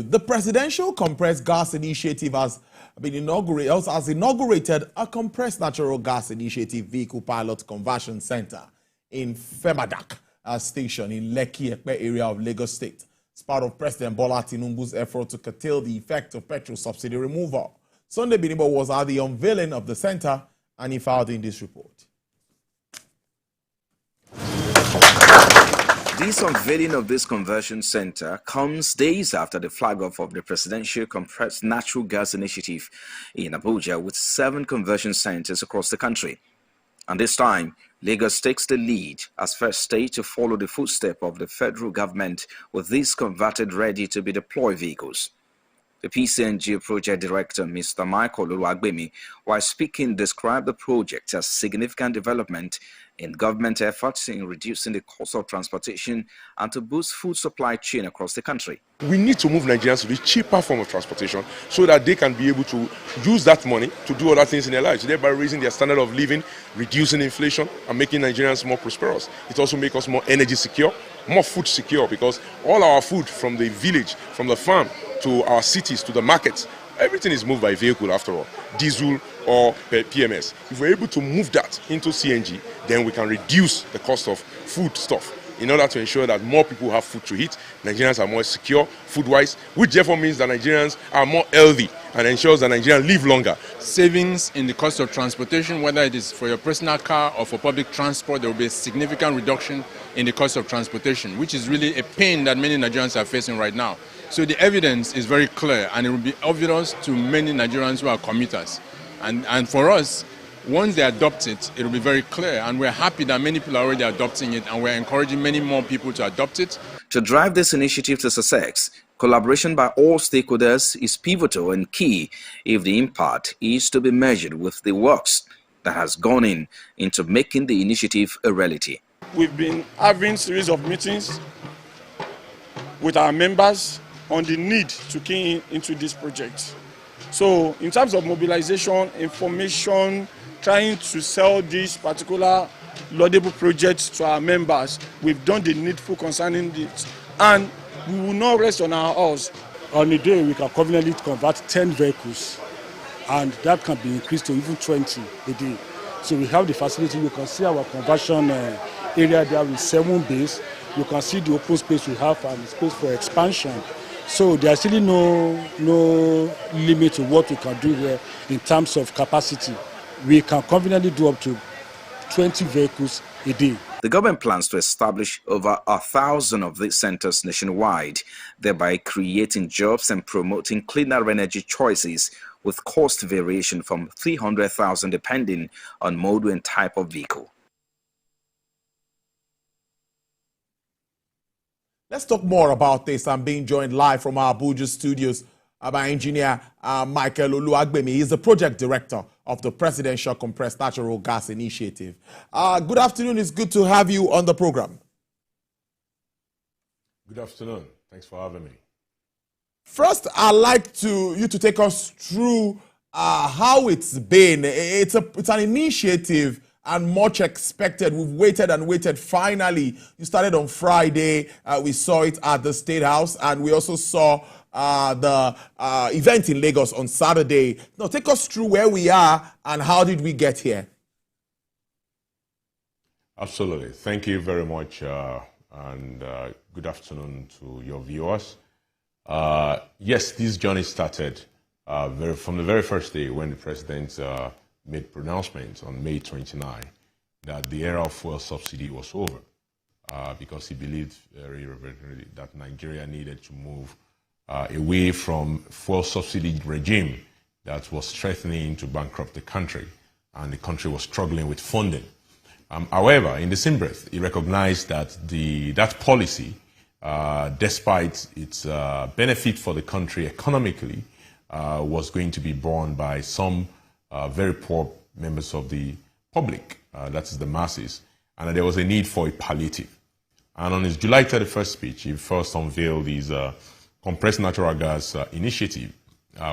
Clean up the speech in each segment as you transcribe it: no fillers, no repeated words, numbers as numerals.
The Presidential Compressed Gas Initiative has inaugurated a compressed natural gas initiative vehicle pilot conversion center in FEMADAC Station in Lekki-Epe area of Lagos State. It's part of President Bola Tinubu's effort to curtail the effect of petrol subsidy removal. Sunday Binibo was at the unveiling of the center, and he filed in this report. This unveiling of this conversion center comes days after the flag-off of the Presidential Compressed Natural Gas Initiative in Abuja, with 7 conversion centers across the country. And this time, Lagos takes the lead as first state to follow the footsteps of the federal government with these converted ready-to-be-deployed vehicles. The CNG project director, Mr. Michael Oluwagbemi, while speaking, described the project as significant development in government efforts in reducing the cost of transportation and to boost food supply chain across the country. We need to move Nigerians to the cheaper form of transportation so that they can be able to use that money to do other things in their lives, thereby raising their standard of living, reducing inflation, and making Nigerians more prosperous. It also makes us more energy secure, more food secure, because all our food from the village, from the farm, to our cities, to the markets, everything is moved by vehicle after all, diesel or PMS. If we're able to move that into CNG, then we can reduce the cost of food stuff in order to ensure that more people have food to eat, Nigerians are more secure food-wise, which therefore means that Nigerians are more healthy and ensures that Nigerians live longer. Savings in the cost of transportation, whether it is for your personal car or for public transport, there will be a significant reduction in the cost of transportation, which is really a pain that many Nigerians are facing right now. So the evidence is very clear, and it will be obvious to many Nigerians who are commuters. And for us, once they adopt it, it will be very clear, and we're happy that many people are already adopting it, and we're encouraging many more people to adopt it. To drive this initiative to success, collaboration by all stakeholders is pivotal and key if the impact is to be measured with the works that has gone into making the initiative a reality. We've been having a series of meetings with our members on the need to key into this project. So in terms of mobilization, information, trying to sell this particular laudable project to our members, we've done the needful concerning this, and we will not rest on our horse. On a day, we can conveniently convert 10 vehicles, and that can be increased to even 20 a day. So we have the facility. You can see our conversion area there with 7 bays. You can see the open space we have and space for expansion. So there's really no limit to what we can do here in terms of capacity. We can conveniently do up to 20 vehicles a day. The government plans to establish over 1,000 of these centers nationwide, thereby creating jobs and promoting cleaner energy choices with cost variation from 300,000 depending on model and type of vehicle. Let's talk more about this. I'm being joined live from our Abuja studios by engineer Michael Oluwagbemi. He's the project director of the Presidential Compressed Natural Gas Initiative. Good afternoon. It's good to have you on the program. Good afternoon. Thanks for having me. First, I'd like you to take us through how it's been. It's an initiative and much expected. We've waited and waited. Finally, you started on Friday. We saw it at the State House, and we also saw the event in Lagos on Saturday. Now, take us through where we are and how did we get here? Absolutely. Thank you very much, and good afternoon to your viewers. Yes, this journey started from the very first day when the president made pronouncement on May 29 that the era of fuel subsidy was over, because he believed very reverently that Nigeria needed to move away from fuel subsidy regime that was threatening to bankrupt the country, and the country was struggling with funding. However, in the same breath, he recognized that that policy, despite its benefit for the country economically, was going to be borne by some very poor members of the public, that is the masses, and that there was a need for a palliative. And on his July 31st speech, he first unveiled his compressed natural gas initiative,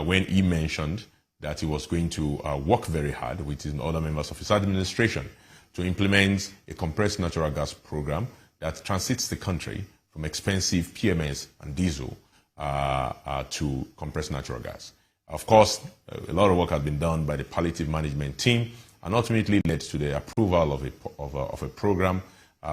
when he mentioned that he was going to work very hard with his other members of his administration to implement a compressed natural gas program that transits the country from expensive PMS and diesel to compressed natural gas. Of course, a lot of work has been done by the palliative management team and ultimately led to the approval of a program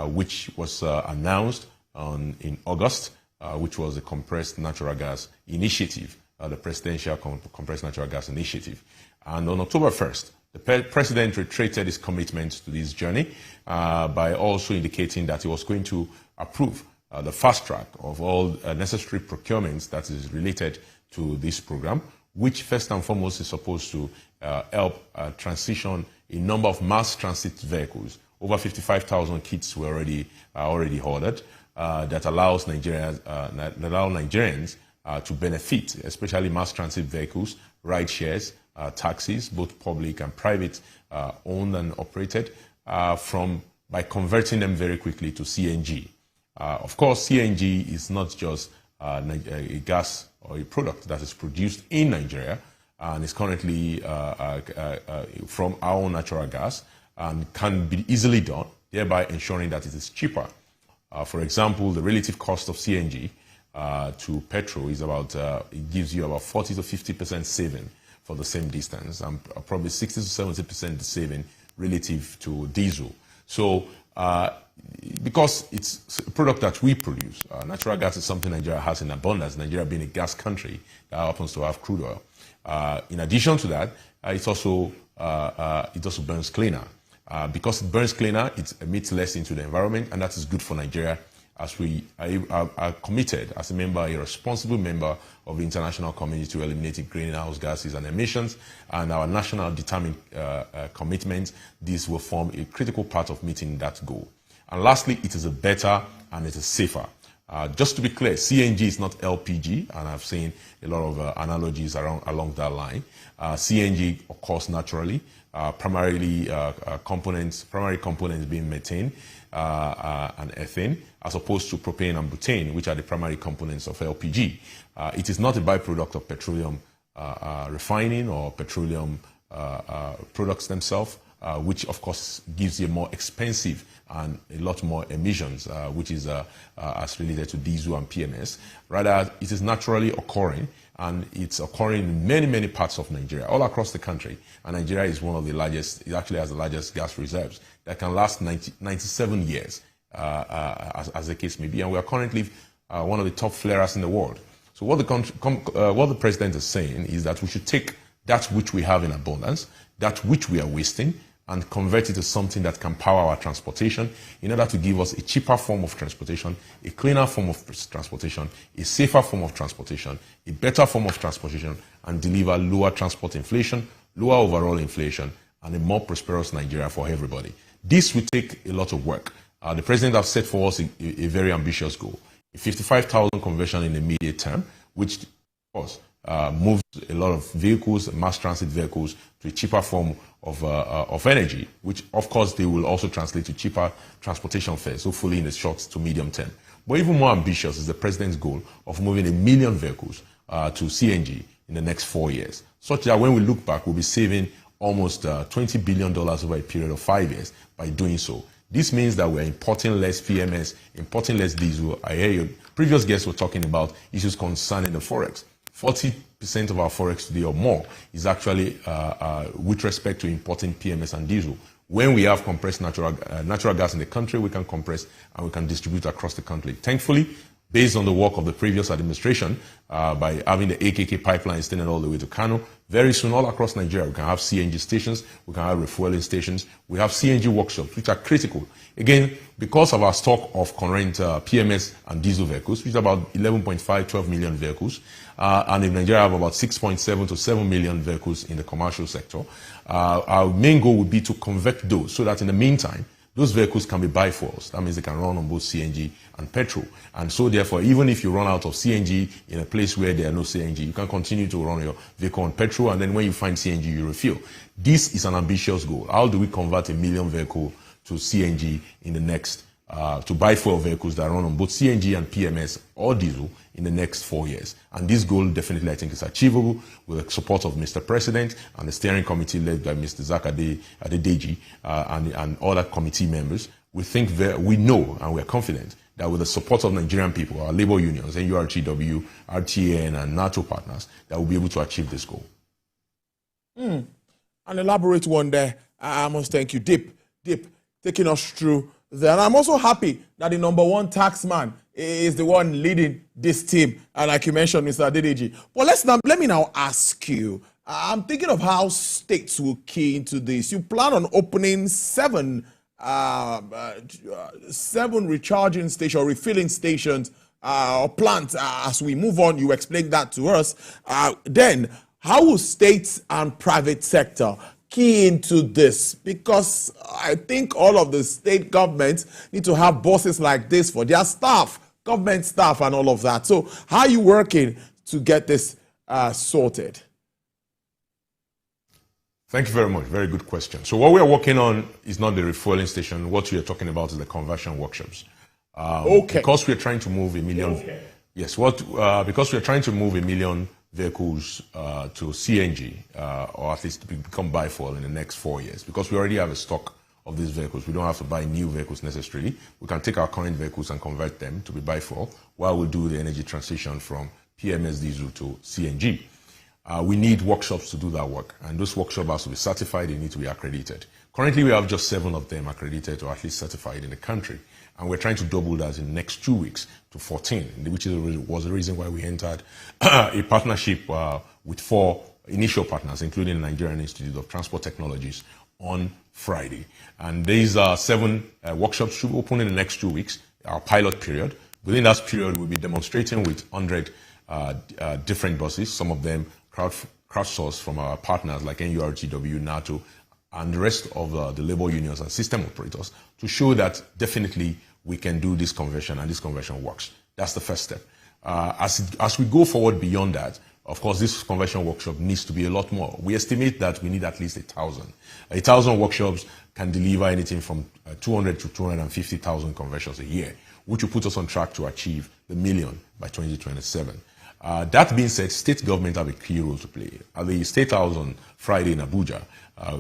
which was announced in August, which was the Compressed Natural Gas Initiative, the Presidential Compressed Natural Gas Initiative. And on October 1st, the President reiterated his commitment to this journey by also indicating that he was going to approve the fast track of all necessary procurements that is related to this program, which first and foremost is supposed to help transition a number of mass transit vehicles. Over 55,000 kits were already ordered that allows Nigerians to benefit, especially mass transit vehicles, ride shares, taxis, both public and private, owned and operated, by converting them very quickly to CNG. Of course, CNG is not just a gas or a product that is produced in Nigeria and is currently from our own natural gas and can be easily done, thereby ensuring that it is cheaper. For example, the relative cost of CNG to petrol is about, it gives you about 40 to 50% saving for the same distance, and probably 60 to 70% saving relative to diesel. So, because it's a product that we produce, natural gas is something Nigeria has in abundance, Nigeria being a gas country that happens to have crude oil. In addition to that, it also burns cleaner. Because it burns cleaner, it emits less into the environment, and that is good for Nigeria, as we are committed as a responsible member of the international community to eliminate greenhouse gases and emissions, and our national determined commitment. This will form a critical part of meeting that goal. And lastly, it is a better and it is safer. Just to be clear, CNG is not LPG, and I've seen a lot of analogies along that line. CNG occurs naturally, primary components being methane and ethane, as opposed to propane and butane, which are the primary components of LPG. It is not a byproduct of petroleum refining or petroleum products themselves, which of course gives you more expensive and a lot more emissions, which is as related to diesel and PMS. Rather, it is naturally occurring, and it's occurring in many parts of Nigeria, all across the country. And Nigeria is one of the largest, it actually has the largest gas reserves that can last 97 years, as the case may be. And we are currently one of the top flarers in the world. So what the president is saying is that we should take that which we have in abundance, that which we are wasting, and convert it to something that can power our transportation in order to give us a cheaper form of transportation, a cleaner form of transportation, a safer form of transportation, a better form of transportation, and deliver lower transport inflation, lower overall inflation, and a more prosperous Nigeria for everybody. This will take a lot of work. The president has set for us a very ambitious goal, a 55,000 conversion in the immediate term, which, of course, moves a lot of vehicles, mass transit vehicles, to a cheaper form of energy, which of course they will also translate to cheaper transportation fares, hopefully in the short to medium term. But even more ambitious is the president's goal of moving 1 million vehicles to CNG in the next 4 years, such that when we look back, we'll be saving almost $20 billion over a period of 5 years by doing so. This means that we're importing less PMS, importing less diesel. I hear your previous guests were talking about issues concerning the forex. 40% of our forex today or more is actually with respect to importing PMS and diesel. When we have compressed natural gas in the country, we can compress and we can distribute across the country. Thankfully, based on the work of the previous administration, by having the AKK pipeline extended all the way to Kano, very soon all across Nigeria we can have CNG stations, we can have refueling stations, we have CNG workshops, which are critical. Again, because of our stock of current PMS and diesel vehicles, which is about 12 million vehicles, and in Nigeria have about 6.7 to 7 million vehicles in the commercial sector, our main goal would be to convert those so that in the meantime, those vehicles can be biofuels. That means they can run on both CNG and petrol. And so therefore, even if you run out of CNG in a place where there are no CNG, you can continue to run your vehicle on petrol, and then when you find CNG, you refuel. This is an ambitious goal. How do we convert 1 million vehicles to CNG in the next, to biofuel vehicles that run on both CNG and PMS or diesel in the next 4 years? And this goal definitely, I think, is achievable with the support of Mr. President and the steering committee led by Mr. Adedeji and other committee members. We think we know and we're confident that with the support of Nigerian people, our labor unions, NURTW, RTN, and NATO partners, that we'll be able to achieve this goal. An elaborate one there. I must thank you, Deep, taking us through there. And I'm also happy that the #1 taxman is the one leading this team, and like you mentioned, Mr. Adedeji. But let me now ask you. I'm thinking of how states will key into this. You plan on opening seven recharging stations, refilling stations, or plants. As we move on, you explain that to us. Then, how will states and private sector key into this? Because I think all of the state governments need to have bosses like this for their staff, government staff, and all of that. So, how are you working to get this sorted? Thank you very much. Very good question. So what we are working on is not the refueling station. What we are talking about is the conversion workshops. Okay. Because we are trying to move 1 million. Okay. Yes. Because we are trying to move 1 million vehicles to CNG, or at least to become biofuel in the next 4 years. Because we already have a stock of these vehicles. We don't have to buy new vehicles necessarily. We can take our current vehicles and convert them to be biofuel while we do the energy transition from PMS diesel to CNG. We need workshops to do that work, and those workshops have to be certified. They need to be accredited. Currently, we have just 7 of them accredited or at least certified in the country, and we're trying to double that in the next 2 weeks to 14, which was the reason why we entered a partnership with 4 initial partners, including the Nigerian Institute of Transport Technologies, on Friday. And these 7 workshops should open in the next 2 weeks, our pilot period. Within that period, we'll be demonstrating with 100 different buses, some of them crowdsourced from our partners like NURTW, NATO, and the rest of the labor unions and system operators to show that definitely we can do this conversion and this conversion works. That's the first step. As we go forward beyond that, of course, this conversion workshop needs to be a lot more. We estimate that we need at least 1,000. 1,000 workshops can deliver anything from 200 to 250,000 conversions a year, which will put us on track to achieve the 1 million by 2027. That being said, state government have a key role to play. At the State House on Friday in Abuja,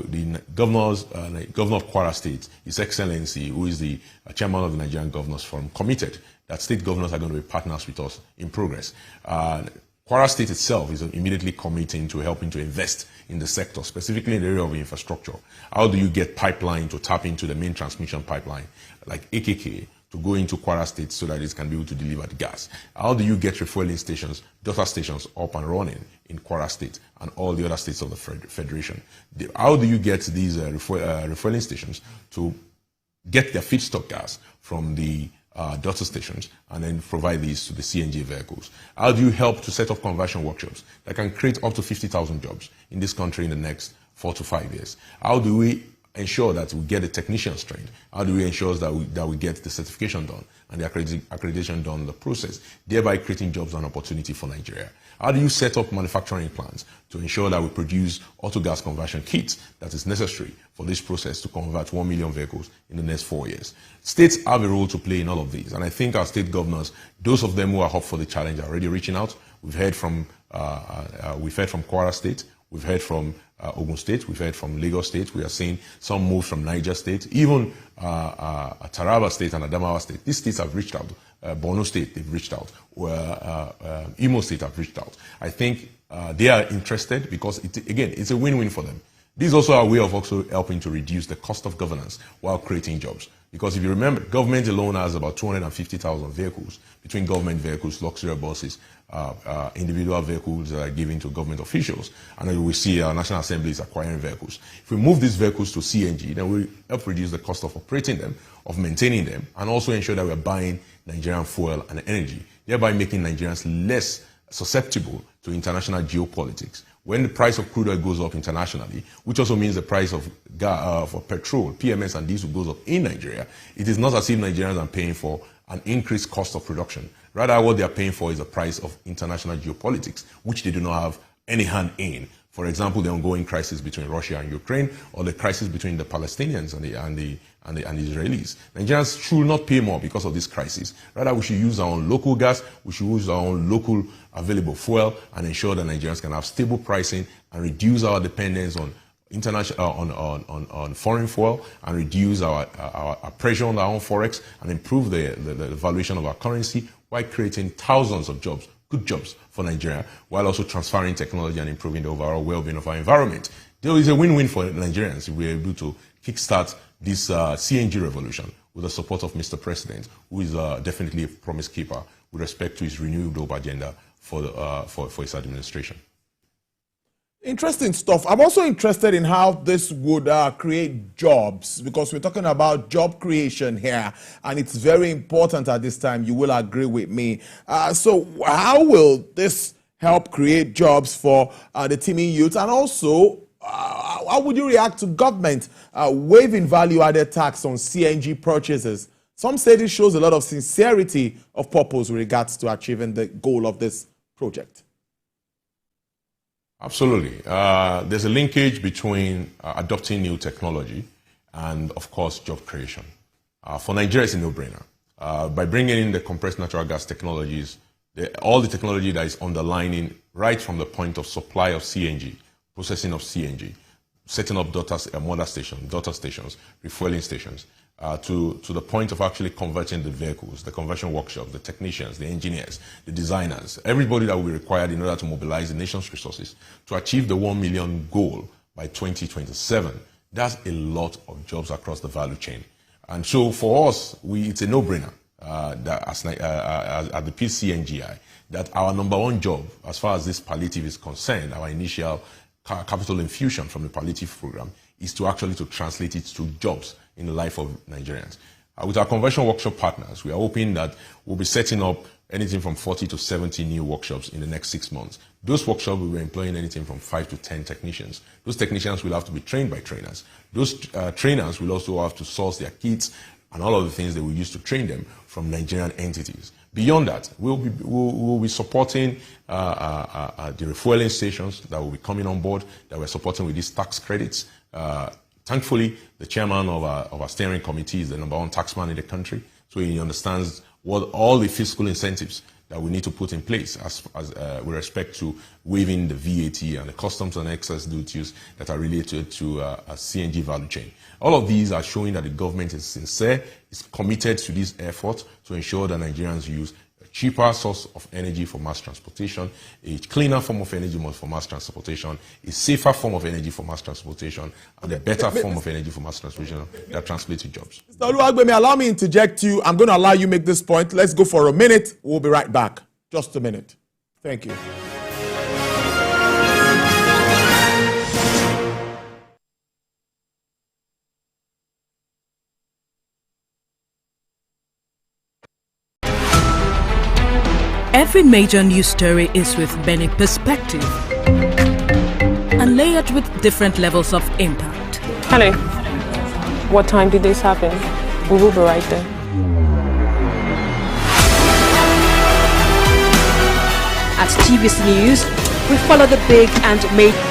the governor of Kwara State, His Excellency, who is the chairman of the Nigerian Governors Forum, committed that state governors are going to be partners with us in progress. Kwara State itself is immediately committing to helping to invest in the sector, specifically in the area of infrastructure. How do you get pipeline to tap into the main transmission pipeline, like AKK, to go into Kwara State so that it can be able to deliver the gas? How do you get refueling stations, daughter stations up and running in Kwara State and all the other states of the Federation? How do you get these refueling stations to get their feedstock gas from the daughter stations and then provide these to the CNG vehicles? How do you help to set up conversion workshops that can create up to 50,000 jobs in this country in the next 4 to 5 years? How do we ensure that we get the technicians trained? How do we ensure that we get the certification done and the accreditation done in the process, thereby creating jobs and opportunity for Nigeria? How do you set up manufacturing plants to ensure that we produce auto gas conversion kits that is necessary for this process to convert 1 million vehicles in the next 4 years? States have a role to play in all of these, and I think our state governors, those of them who are up for the challenge, are already reaching out. We've heard from Kwara State. We've heard from Ogun State. We've heard from Lagos State. We are seeing some moves from Niger State, even Taraba State and Adamawa State. These states have reached out. Borno State, they've reached out. Imo State have reached out. I think they are interested because, it's a win-win for them. This is also a way of also helping to reduce the cost of governance while creating jobs. Because if you remember, government alone has about 250,000 vehicles, between government vehicles, luxury buses, individual vehicles that are given to government officials. And then we see our National Assembly is acquiring vehicles. If we move these vehicles to CNG, then we help reduce the cost of operating them, of maintaining them, and also ensure that we're buying Nigerian fuel and energy, thereby making Nigerians less susceptible to international geopolitics. When the price of crude oil goes up internationally, which also means the price of petrol, PMS and diesel goes up in Nigeria, it is not as if Nigerians are paying for an increased cost of production. Rather, what they are paying for is the price of international geopolitics, which they do not have any hand in. For example, the ongoing crisis between Russia and Ukraine, or the crisis between the Palestinians and the Israelis. Nigerians should not pay more because of this crisis. Rather, we should use our own local gas, we should use our own local available fuel, and ensure that Nigerians can have stable pricing and reduce our dependence on international on foreign fuel and reduce our pressure on our own forex and improve the valuation of our currency while creating thousands of jobs, good jobs for Nigeria, while also transferring technology and improving the overall well-being of our environment. There is a win-win for Nigerians if we are able to kickstart this CNG revolution with the support of Mr. President, who is definitely a promise keeper with respect to his renewable agenda for his administration. Interesting stuff. I'm also interested in how this would create jobs, because we're talking about job creation here, and it's very important at this time. You will agree with me. So how will this help create jobs for the teeming youth? And also, how would you react to government waiving value-added tax on CNG purchases? Some say this shows a lot of sincerity of purpose with regards to achieving the goal of this project. Absolutely. There's a linkage between adopting new technology and, of course, job creation. For Nigeria, it's a no-brainer. By bringing in the compressed natural gas technologies, all the technology that is underlining right from the point of supply of CNG, processing of CNG, setting up daughter stations, refueling stations, to the point of actually converting the vehicles, the conversion workshops, the technicians, the engineers, the designers, everybody that will be required in order to mobilize the nation's resources to achieve the 1 million goal by 2027. That's a lot of jobs across the value chain. And so for us, it's a no-brainer that at the PCNGI, that our number one job, as far as this palliative is concerned, our initial capital infusion from the palliative program, is to actually translate it to jobs in the life of Nigerians. With our conversion workshop partners, we are hoping that we'll be setting up anything from 40 to 70 new workshops in the next 6 months. Those workshops will be employing anything from 5 to 10 technicians. Those technicians will have to be trained by trainers. Those trainers will also have to source their kits and all of the things that we use to train them from Nigerian entities. Beyond that, we'll be supporting the refueling stations that will be coming on board, that we're supporting with these tax credits. Thankfully, the chairman of our steering committee is the number one taxman in the country, so he understands what all the fiscal incentives that we need to put in place as with respect to waiving the VAT and the customs and excise duties that are related to a CNG value chain. All of these are showing that the government is sincere, is committed to this effort to ensure that Nigerians use a cheaper source of energy for mass transportation, a cleaner form of energy for mass transportation, a safer form of energy for mass transportation, and a better form of energy for mass transportation that translates to jobs. Mr. Oluwagbemi, allow me to interject you. I'm going to allow you make this point. Let's go for a minute. We'll be right back. Just a minute. Thank you. Every major news story is with many perspective and layered with different levels of impact. Hello. What time did this happen? We will be right there. At TVC News, we follow the big and major.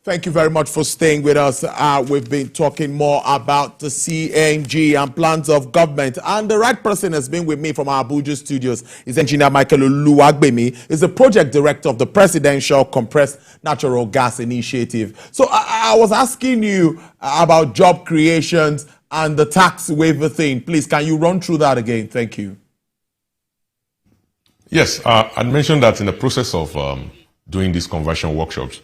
Thank you very much for staying with us. We've been talking more about the CNG and plans of government. And the right person has been with me from our Abuja studios is Engineer Michael Oluwagbemi. He's the project director of the Presidential Compressed Natural Gas Initiative. So I was asking you about job creations and the tax waiver thing. Please, can you run through that again? Thank you. Yes, I mentioned that in the process of doing these conversion workshops,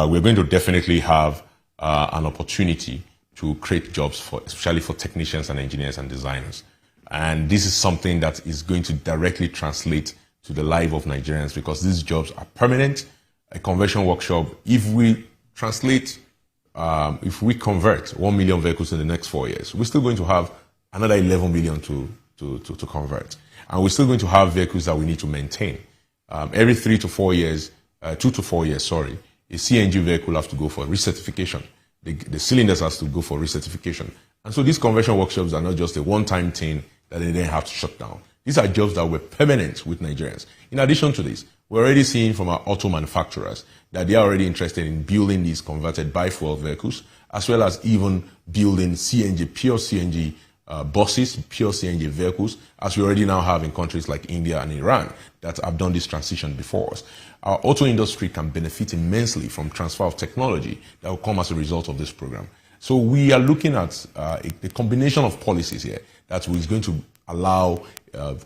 we're going to definitely have an opportunity to create jobs, especially for technicians and engineers and designers. And this is something that is going to directly translate to the life of Nigerians, because these jobs are permanent. A conversion workshop, if we translate, if we convert 1 million vehicles in the next 4 years, we're still going to have another 11 million to convert. And we're still going to have vehicles that we need to maintain. Every 2 to 4 years, a CNG vehicle has to go for recertification. The cylinders has to go for recertification. And so these conversion workshops are not just a one-time thing that they then have to shut down. These are jobs that were permanent with Nigerians. In addition to this, we're already seeing from our auto manufacturers that they are already interested in building these converted bi-fuel vehicles, as well as even building CNG, pure CNG buses, pure CNG vehicles, as we already now have in countries like India and Iran that have done this transition before us. Our auto industry can benefit immensely from transfer of technology that will come as a result of this program. So we are looking at a combination of policies here that is going to allow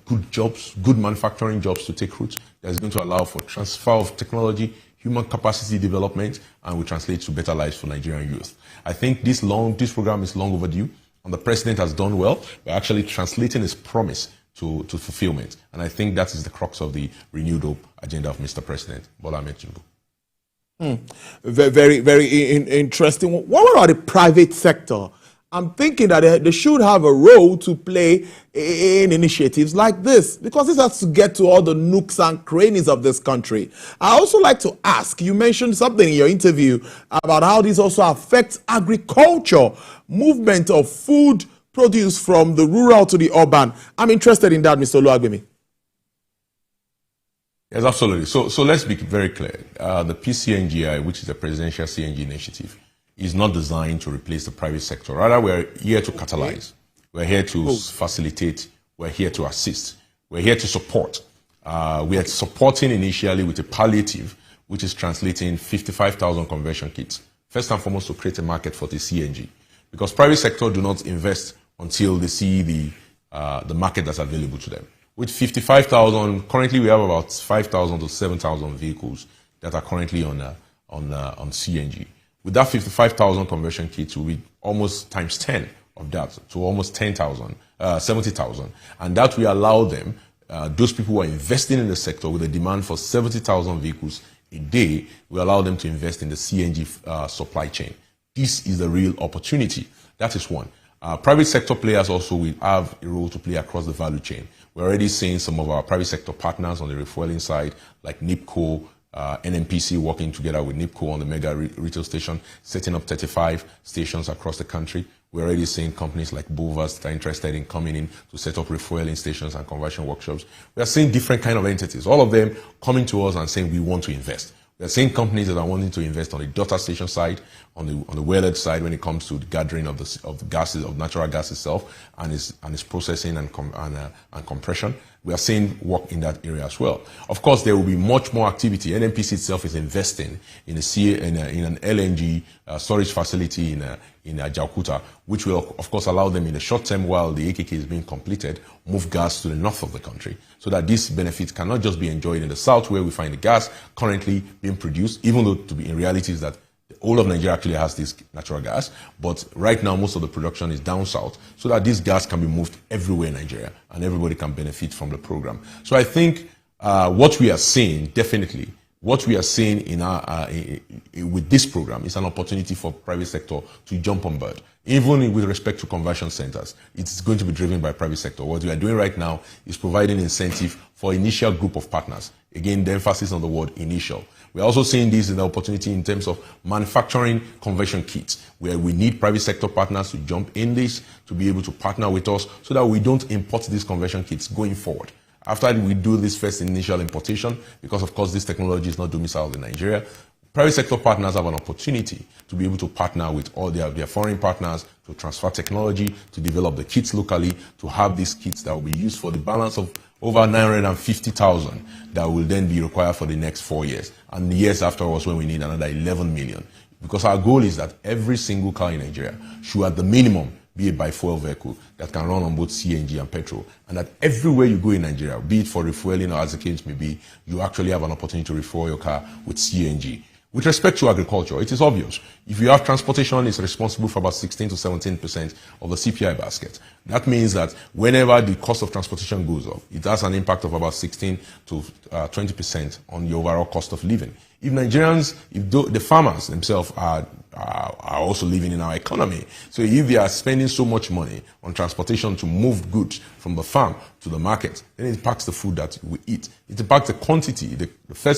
good jobs, good manufacturing jobs to take root, that is going to allow for transfer of technology, human capacity development, and will translate to better lives for Nigerian youth. I think this program is long overdue, and the president has done well by actually translating his promise to fulfillment. And I think that is the crux of the renewed hope agenda of Mr. President Bola Tinubu. Very, very interesting. What about the private sector? I'm thinking that they should have a role to play in initiatives like this, because this has to get to all the nooks and crannies of this country. I also like to ask, you mentioned something in your interview about how this also affects agriculture, movement of food produce from the rural to the urban. I'm interested in that, Mr. Oluwagbemi. Yes, absolutely. So let's be very clear. The PCNGI, which is a presidential CNG initiative, is not designed to replace the private sector. Rather, we're here to catalyze. We're here to facilitate. We're here to assist. We're here to support. We are supporting initially with a palliative, which is translating 55,000 conversion kits. First and foremost, to create a market for the CNG. Because private sector do not invest until they see the market that's available to them. With 55,000, currently we have about 5,000 to 7,000 vehicles that are currently on CNG. With that 55,000 conversion kits, will be almost times 10 of that, to almost 10,000, 70,000. And that will allow them, those people who are investing in the sector with a demand for 70,000 vehicles a day, will allow them to invest in the CNG supply chain. This is the real opportunity. That is one. Private sector players also will have a role to play across the value chain. We're already seeing some of our private sector partners on the refueling side, like NIPCO, NNPC working together with NIPCO on the mega retail station, setting up 35 stations across the country. We're already seeing companies like Bovas that are interested in coming in to set up refueling stations and conversion workshops. We are seeing different kind of entities, all of them coming to us and saying we want to invest. We are seeing companies that are wanting to invest on the daughter station side, on the wellhead side when it comes to the gathering of the gases, of natural gas itself, and its processing and compression. We are seeing work in that area as well. Of course, there will be much more activity. NNPC itself is investing in an LNG storage facility in Jakarta, which will, of course, allow them in the short term while the AKK is being completed, move gas to the north of the country, so that these benefits cannot just be enjoyed in the south where we find the gas currently being produced, even though in reality is that all of Nigeria actually has this natural gas, but right now most of the production is down south, so that this gas can be moved everywhere in Nigeria and everybody can benefit from the program. So I think what we are seeing, definitely, what we are seeing with this program is an opportunity for private sector to jump on board. Even with respect to conversion centers, it's going to be driven by private sector. What we are doing right now is providing incentive for initial group of partners. Again, the emphasis on the word initial. We're also seeing this as an opportunity in terms of manufacturing conversion kits, where we need private sector partners to jump in this, to be able to partner with us so that we don't import these conversion kits going forward. After we do this first initial importation, because of course this technology is not domiciled in Nigeria, private sector partners have an opportunity to be able to partner with all their foreign partners to transfer technology, to develop the kits locally, to have these kits that will be used for the balance of over 950,000 that will then be required for the next 4 years. And the years afterwards when we need another 11 million. Because our goal is that every single car in Nigeria should at the minimum be a bi-fuel vehicle that can run on both CNG and petrol. And that everywhere you go in Nigeria, be it for refueling or as the case may be, you actually have an opportunity to refuel your car with CNG. With respect to agriculture, it is obvious. If you have transportation, it's responsible for about 16 to 17% of the CPI basket. That means that whenever the cost of transportation goes up, it has an impact of about 16 to 20% on the overall cost of living. If Nigerians, if the farmers themselves are also living in our economy, so if they are spending so much money on transportation to move goods from the farm to the market, then it impacts the food that we eat. It impacts the quantity, the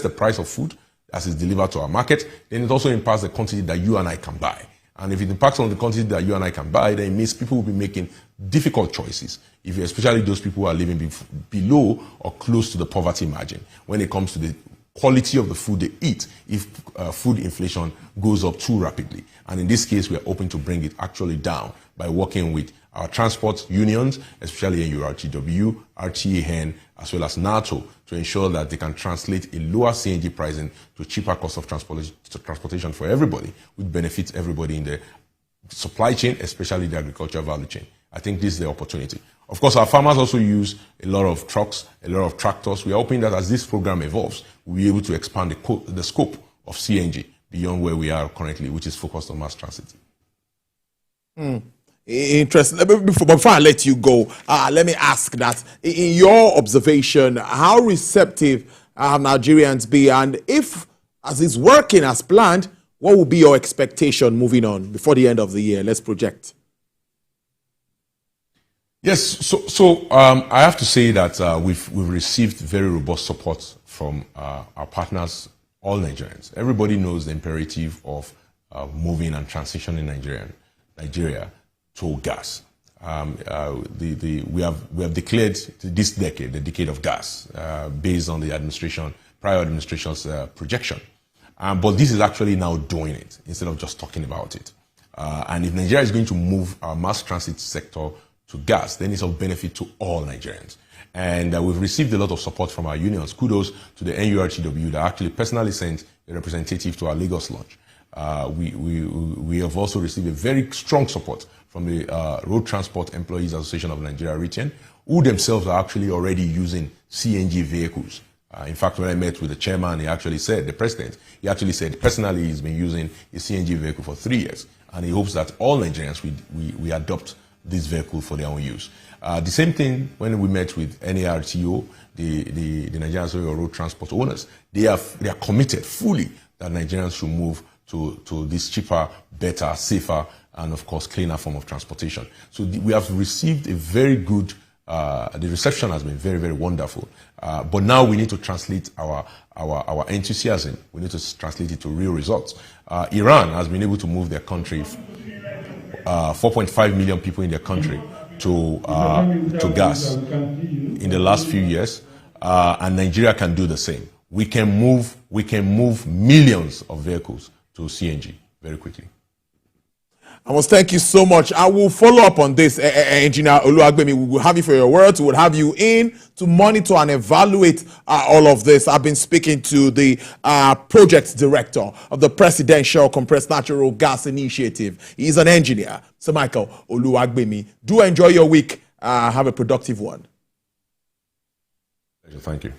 price of food as it's delivered to our market, then it also impacts the quantity that you and I can buy. And if it impacts on the quantity that you and I can buy, then it means people will be making difficult choices, especially those people who are living below or close to the poverty margin when it comes to the quality of the food they eat if food inflation goes up too rapidly. And in this case, we are hoping to bring it actually down by working with our transport unions, especially NURTW, RTAN, as well as NATO, to ensure that they can translate a lower CNG pricing to cheaper cost of transportation for everybody, which benefits everybody in the supply chain, especially the agricultural value chain. I think this is the opportunity. Of course, our farmers also use a lot of trucks, a lot of tractors. We are hoping that as this program evolves, we'll be able to expand the scope of CNG beyond where we are currently, which is focused on mass transit. Interesting. Before I let you go, let me ask that, in your observation, how receptive have Nigerians been? And if, as it's working as planned, what will be your expectation moving on before the end of the year? Let's project. Yes, so I have to say that we've received very robust support from our partners, all Nigerians. Everybody knows the imperative of moving and transitioning Nigeria to gas. We have declared this decade the decade of gas based on the prior administration's projection. But this is actually now doing it instead of just talking about it. And if Nigeria is going to move our mass transit sector to gas, then it's of benefit to all Nigerians. And we've received a lot of support from our unions. Kudos to the NURTW that actually personally sent a representative to our Lagos launch. We have also received a very strong support from the Road Transport Employees Association of Nigeria region, who themselves are actually already using CNG vehicles. In fact, when I met with the chairman, the president, he actually said personally he's been using a CNG vehicle for 3 years, and he hopes that all Nigerians we adopt this vehicle for their own use. The same thing when we met with NARTO, the Nigerian Association of Road Transport Owners. They are committed fully that Nigerians should move to this cheaper, better, safer, and of course cleaner form of transportation. So we have received a very good, the reception has been very, very wonderful. But now we need to translate our enthusiasm. We need to translate it to real results. Iran has been able to move their country, 4.5 million people in their country, to gas in the last few years, and Nigeria can do the same. We can move millions of vehicles to CNG very quickly. I must thank you so much. I will follow up on this, Engineer Oluwagbemi. We will have you for your words. We will have you in to monitor and evaluate all of this. I've been speaking to the project director of the Presidential Compressed Natural Gas Initiative. He's an engineer, Sir Michael Oluwagbemi. Do enjoy your week. Have a productive one. Thank you.